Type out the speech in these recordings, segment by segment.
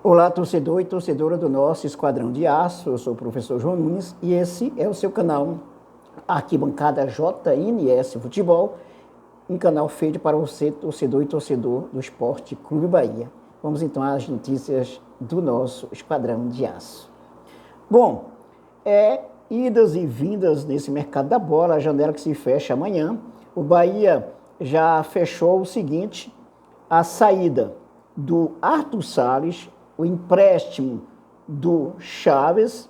Olá, torcedor e torcedora do nosso Esquadrão de Aço. Eu sou o professor João Nunes e esse é o seu canal Arquibancada JNS Futebol, um canal feito para você, torcedor e torcedor do Esporte Clube Bahia. Vamos então às notícias do nosso Esquadrão de Aço. Bom, idas e vindas nesse mercado da bola, a janela que se fecha amanhã. O Bahia já fechou o seguinte: a saída do Arthur Salles, o empréstimo do Chaves,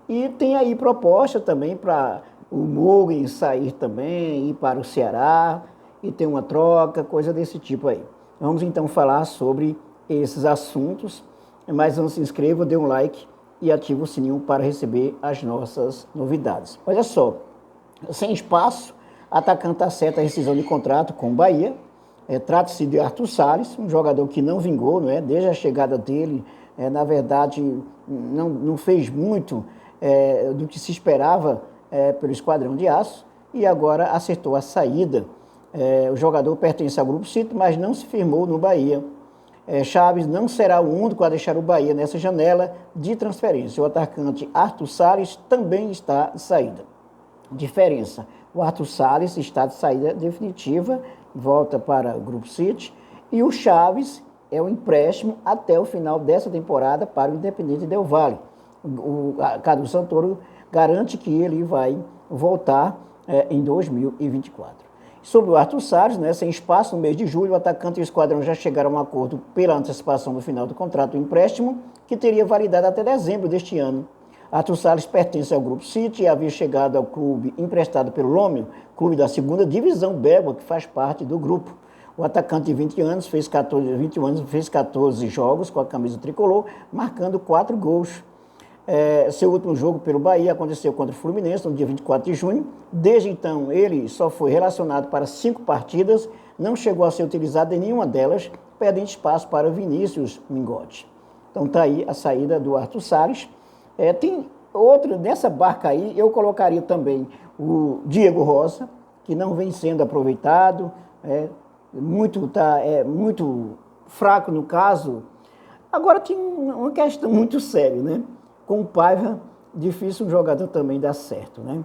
e tem aí proposta também para o Mugen sair também, ir para o Ceará, e tem uma troca, coisa desse tipo aí. Vamos então falar sobre esses assuntos, mas não se inscreva, dê um like e ative o sininho para receber as nossas novidades. Olha só, sem espaço, atacante acerta a rescisão de contrato com o Bahia. Trata-se de Arthur Salles, um jogador que não vingou, não é? Desde a chegada dele, na verdade, não fez muito do que se esperava pelo Esquadrão de Aço, e agora acertou a saída. O jogador pertence ao Grupo City, mas não se firmou no Bahia. Chaves não será o único a deixar o Bahia nessa janela de transferência. O atacante Arthur Salles também está de saída. Diferença: o Arthur Salles está de saída definitiva, volta para o Grupo City, e o Chaves é um empréstimo até o final dessa temporada para o Independente Del Valle. O Cadu Santoro garante que ele vai voltar em 2024. Sobre o Arthur Salles, sem espaço no mês de julho, o atacante e o esquadrão já chegaram a um acordo pela antecipação do final do contrato do empréstimo, que teria validade até dezembro deste ano. Arthur Salles pertence ao Grupo City e havia chegado ao clube emprestado pelo Lômio, clube da segunda divisão belga, que faz parte do grupo. O atacante de 21 anos fez 14 jogos com a camisa tricolor, marcando 4 gols. Seu último jogo pelo Bahia aconteceu contra o Fluminense no dia 24 de junho. Desde então, ele só foi relacionado para 5 partidas, não chegou a ser utilizado em nenhuma delas, perdendo espaço para Vinícius Mingotti. Então está aí a saída do Arthur Salles. Tem outro, nessa barca aí, eu colocaria também o Diego Rosa, que não vem sendo aproveitado, muito fraco no caso. Agora tem uma questão muito séria, né? Com o Paiva, difícil um jogador também dar certo, né?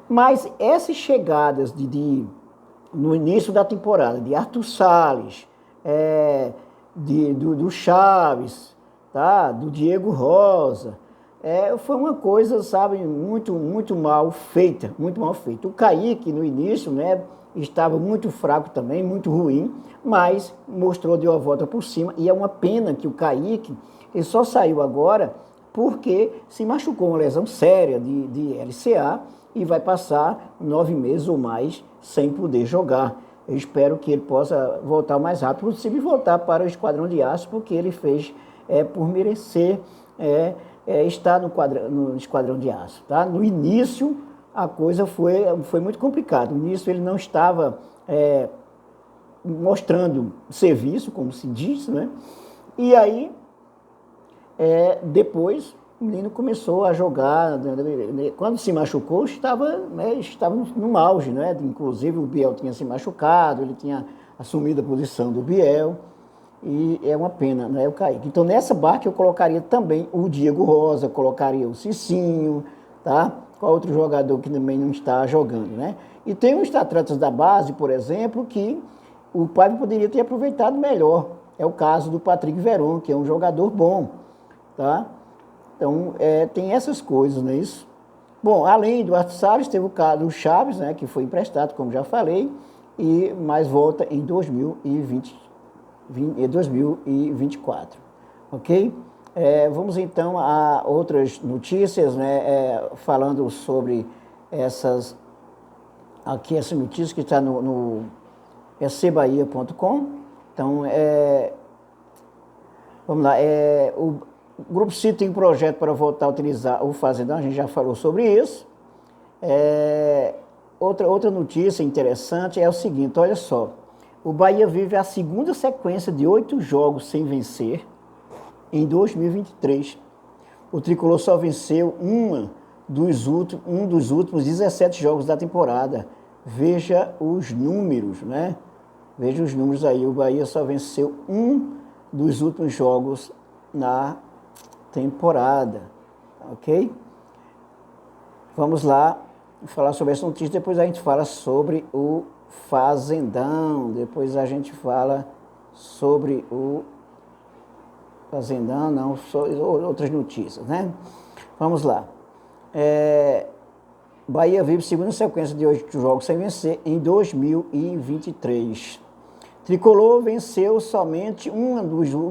Mas essas chegadas no início da temporada, de Arthur Salles, do Chaves, tá? Do Diego Rosa, foi uma coisa, sabe, muito mal feita, muito mal feita. O Kaique, no início, estava muito fraco também, muito ruim, mas deu a volta por cima, e é uma pena que o Kaique, ele só saiu agora porque se machucou, uma lesão séria de LCA, e vai passar 9 meses ou mais sem poder jogar. Eu espero que ele possa voltar o mais rápido possível e voltar para o Esquadrão de Aço, porque ele fez por merecer estar no Esquadrão de Aço. Tá? No início, a coisa foi muito complicada. No início, ele não estava mostrando serviço, como se diz, né? E aí, depois, o menino começou a jogar. Quando se machucou, estava no auge, né? Inclusive, o Biel tinha se machucado, ele tinha assumido a posição do Biel. E é uma pena, o Kaique. Então, nessa barca eu colocaria também o Diego Rosa, colocaria o Cicinho, tá? Qual outro jogador que também não está jogando, né? E tem os atletas da base, por exemplo, que o Paiva poderia ter aproveitado melhor. É o caso do Patrick Veron, que é um jogador bom, tá? Então, tem essas coisas, não é isso? Bom, além do Arthur Salles, teve o caso do Chaves, que foi emprestado, como já falei, mas volta em 2024, ok? Vamos então a outras notícias, falando sobre essas notícias que está no ecbahia.com. Então, vamos lá, o Grupo City tem um projeto para voltar a utilizar o Fazendão, a gente já falou sobre isso. Outra notícia interessante é o seguinte: olha só, o Bahia vive a segunda sequência de 8 jogos sem vencer em 2023. O tricolor só venceu um dos últimos 17 jogos da temporada. Veja os números, né? Veja os números aí. O Bahia só venceu um dos últimos jogos na temporada, ok? Vamos lá falar sobre essa notícia, depois a gente fala sobre o Fazendão, depois a gente fala sobre o Fazendão, não, outras notícias, né? Vamos lá. Bahia vive segunda sequência de 8 jogos sem vencer em 2023. Tricolor venceu somente um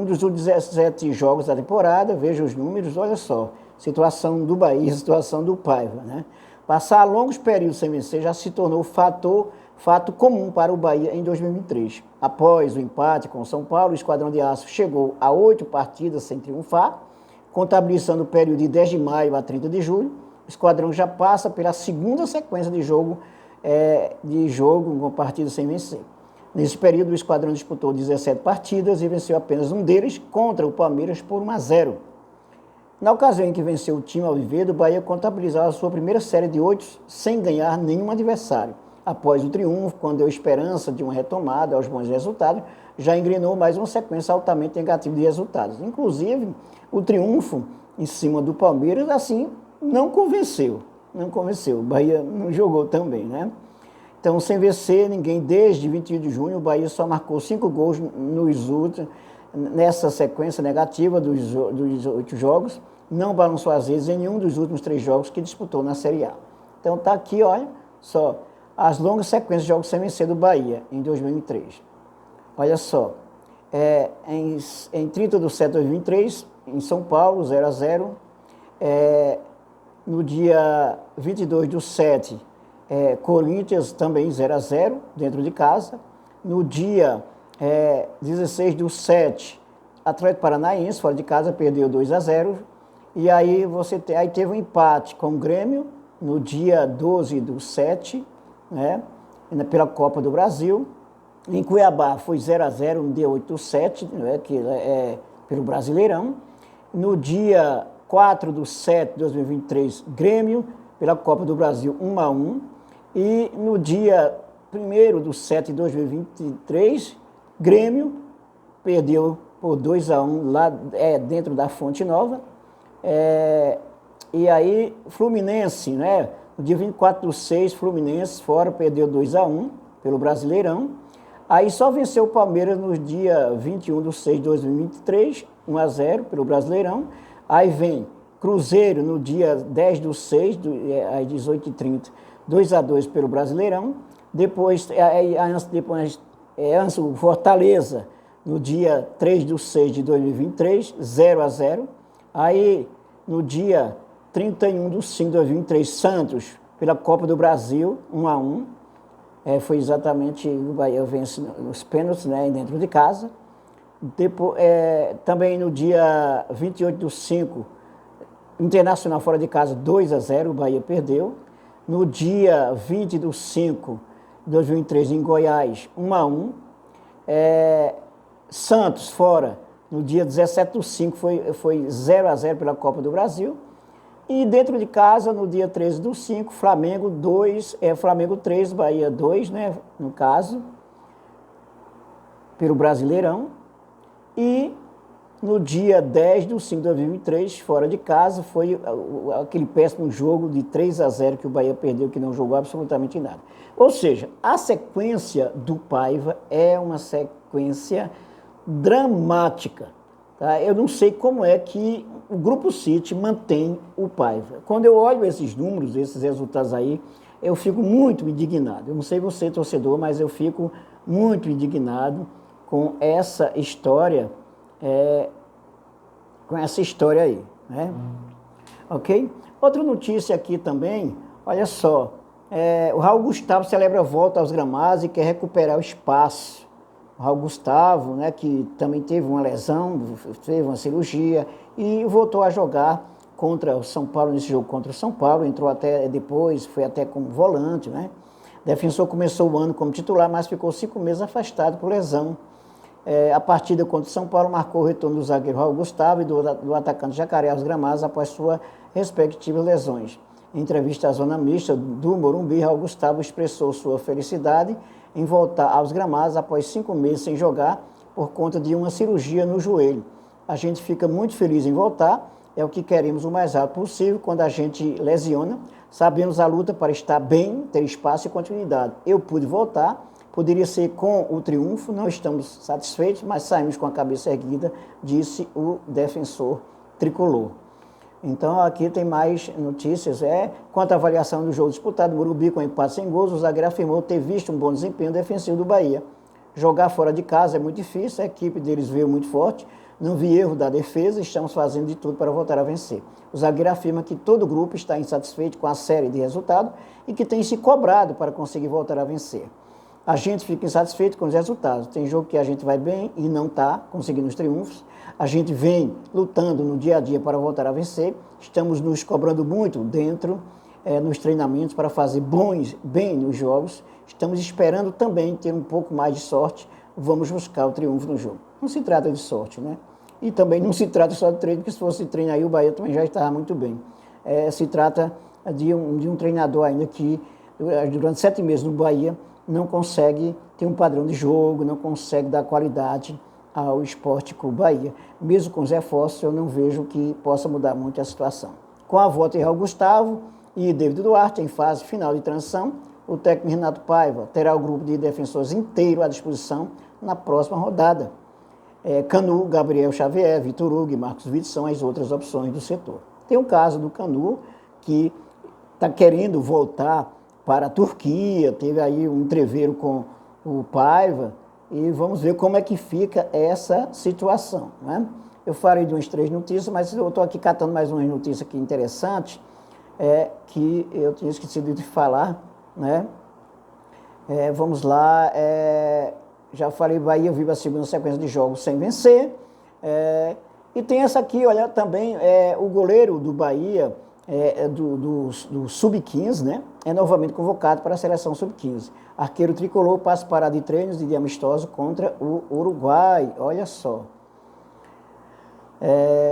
dos 17 jogos da temporada, veja os números, olha só, situação do Bahia, situação do Paiva, né? Passar longos períodos sem vencer já se tornou fato comum para o Bahia em 2023. Após o empate com o São Paulo, o Esquadrão de Aço chegou a 8 partidas sem triunfar, contabilizando o período de 10 de maio a 30 de julho. O Esquadrão já passa pela segunda sequência de jogo com partidas sem vencer. Nesse período, o Esquadrão disputou 17 partidas e venceu apenas um deles contra o Palmeiras por 1-0. Na ocasião em que venceu o time alviverde, o Bahia contabilizava a sua primeira série de 8 sem ganhar nenhum adversário. Após o triunfo, quando deu esperança de uma retomada aos bons resultados, já engrenou mais uma sequência altamente negativa de resultados. Inclusive, o triunfo em cima do Palmeiras, assim, não convenceu. O Bahia não jogou tão bem, né? Então, sem vencer ninguém desde 21 de junho, o Bahia só marcou 5 gols nessa sequência negativa dos 8 jogos, não balançou as redes em nenhum dos últimos 3 jogos que disputou na Série A. Então, está aqui, olha só, as longas sequências de jogos sem vencer do Bahia em 2023. Olha só, em 30 de setembro de 2023, em São Paulo, 0-0. No dia 22 de 7, Corinthians também 0-0, dentro de casa. No dia 16 de 7, Atlético Paranaense, fora de casa, perdeu 2-0. E aí, aí teve um empate com o Grêmio, no dia 12 do 7, né, pela Copa do Brasil. Em Cuiabá foi 0-0 no dia 8 do 7, né, que pelo Brasileirão. No dia 4 do 7 de 2023, Grêmio, pela Copa do Brasil, 1-1. E no dia 1º do 7 de 2023, Grêmio perdeu por 2-1 lá dentro da Fonte Nova. E aí, Fluminense, né? No dia 24 do 6, Fluminense fora, perdeu 2-1 pelo Brasileirão. Aí só venceu o Palmeiras no dia 21 do 6 de 2023, 1-0 pelo Brasileirão. Aí vem Cruzeiro no dia 10 do 6, às 18h30, 2-2 pelo Brasileirão. Depois o Fortaleza no dia 3 do 6 de 2023, 0-0. Aí no dia 31 do 5 de 2023, Santos pela Copa do Brasil, 1-1. Foi exatamente o Bahia vence nos pênaltis, né, dentro de casa. Depois, também no dia 28 do 5, Internacional fora de casa, 2-0, o Bahia perdeu. No dia 20 do 5 de 2003, em Goiás, 1-1. Santos fora, no dia 17 do 5, foi 0-0 pela Copa do Brasil. E dentro de casa, no dia 13 do 5, Flamengo 3, Bahia 2, né, no caso, pelo Brasileirão. E no dia 10 do 5 de 2023, fora de casa, foi aquele péssimo jogo de 3-0 que o Bahia perdeu, que não jogou absolutamente nada. Ou seja, a sequência do Paiva é uma sequência dramática. Tá? Eu não sei como é que o Grupo City mantém o Paiva. Quando eu olho esses números, esses resultados aí, eu fico muito indignado. Eu não sei você, torcedor, mas eu fico muito indignado com essa história, aí, né? Ok? Outra notícia aqui também, olha só, o Raul Gustavo celebra a volta aos gramados e quer recuperar o espaço. O Raul Gustavo, né, que também teve uma lesão, teve uma cirurgia e voltou a jogar contra o São Paulo, nesse jogo contra o São Paulo, entrou até depois, foi até como volante, né? Defensor começou o ano como titular, mas ficou 5 meses afastado por lesão. A partida contra o São Paulo marcou o retorno do zagueiro Raul Gustavo e do atacante Jacaré aos gramados após suas respectivas lesões. Em entrevista à zona mista do Morumbi, Raul Gustavo expressou sua felicidade em voltar aos gramados após 5 meses sem jogar, por conta de uma cirurgia no joelho. A gente fica muito feliz em voltar, é o que queremos o mais rápido possível. Quando a gente lesiona, sabemos a luta para estar bem, ter espaço e continuidade. Eu pude voltar, poderia ser com o triunfo, não estamos satisfeitos, mas saímos com a cabeça erguida, disse o defensor tricolor. Então, aqui tem mais notícias. Quanto à avaliação do jogo disputado, Morumbi com empate sem gols, o zagueiro afirmou ter visto um bom desempenho defensivo do Bahia. Jogar fora de casa é muito difícil, a equipe deles veio muito forte, não vi erro da defesa, estamos fazendo de tudo para voltar a vencer. O zagueiro afirma que todo o grupo está insatisfeito com a série de resultados e que tem se cobrado para conseguir voltar a vencer. A gente fica insatisfeito com os resultados. Tem jogo que a gente vai bem e não está conseguindo os triunfos. A gente vem lutando no dia a dia para voltar a vencer. Estamos nos cobrando muito dentro, nos treinamentos, para fazer bem nos jogos. Estamos esperando também ter um pouco mais de sorte. Vamos buscar o triunfo no jogo. Não se trata de sorte, né? E também não se trata só de treino, porque se fosse treino aí, o Bahia também já estava muito bem. Se trata de um treinador ainda que, durante 7 meses no Bahia, não consegue ter um padrão de jogo, não consegue dar qualidade ao Esporte Clube Bahia. Mesmo com os reforços, eu não vejo que possa mudar muito a situação. Com a volta de Raul Gustavo e David Duarte em fase final de transição, o técnico Renato Paiva terá o grupo de defensores inteiro à disposição na próxima rodada. Canu, Gabriel Xavier, Vitor Hugo e Marcos Vitor são as outras opções do setor. Tem o caso do Canu, que está querendo voltar para a Turquia, teve aí um entreveiro com o Paiva, e vamos ver como é que fica essa situação, né? Eu falei de umas 3 notícias, mas eu estou aqui catando mais umas notícias aqui interessantes, que eu tinha esquecido de falar, né? Vamos lá, já falei, Bahia vive a segunda sequência de jogos sem vencer, e tem essa aqui, olha, também, o goleiro do Bahia, do Sub-15, né? É novamente convocado para a seleção Sub-15. Arqueiro tricolor passa parada de treinos e de amistoso contra o Uruguai, olha só.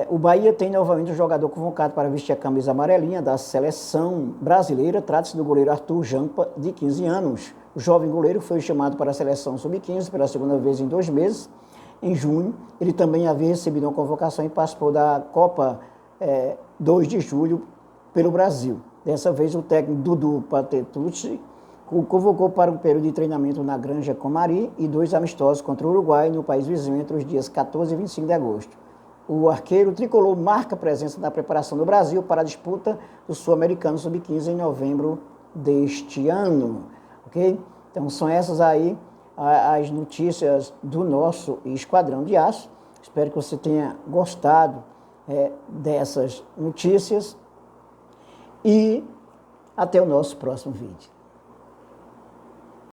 O Bahia tem novamente um jogador convocado para vestir a camisa amarelinha da seleção brasileira. Trata-se do goleiro Arthur Jampa, de 15 anos. O jovem goleiro foi chamado para a seleção Sub-15 pela segunda vez em 2 meses. Em junho, ele também havia recebido uma convocação e participou da Copa 2 de julho pelo Brasil. Dessa vez, o técnico Dudu Patetucci o convocou para um período de treinamento na Granja Comari e 2 amistosos contra o Uruguai no país vizinho entre os dias 14 e 25 de agosto. O arqueiro tricolor marca presença na preparação do Brasil para a disputa do Sul-Americano Sub-15 em novembro deste ano. Ok? Então, são essas aí as notícias do nosso Esquadrão de Aço. Espero que você tenha gostado dessas notícias e até o nosso próximo vídeo.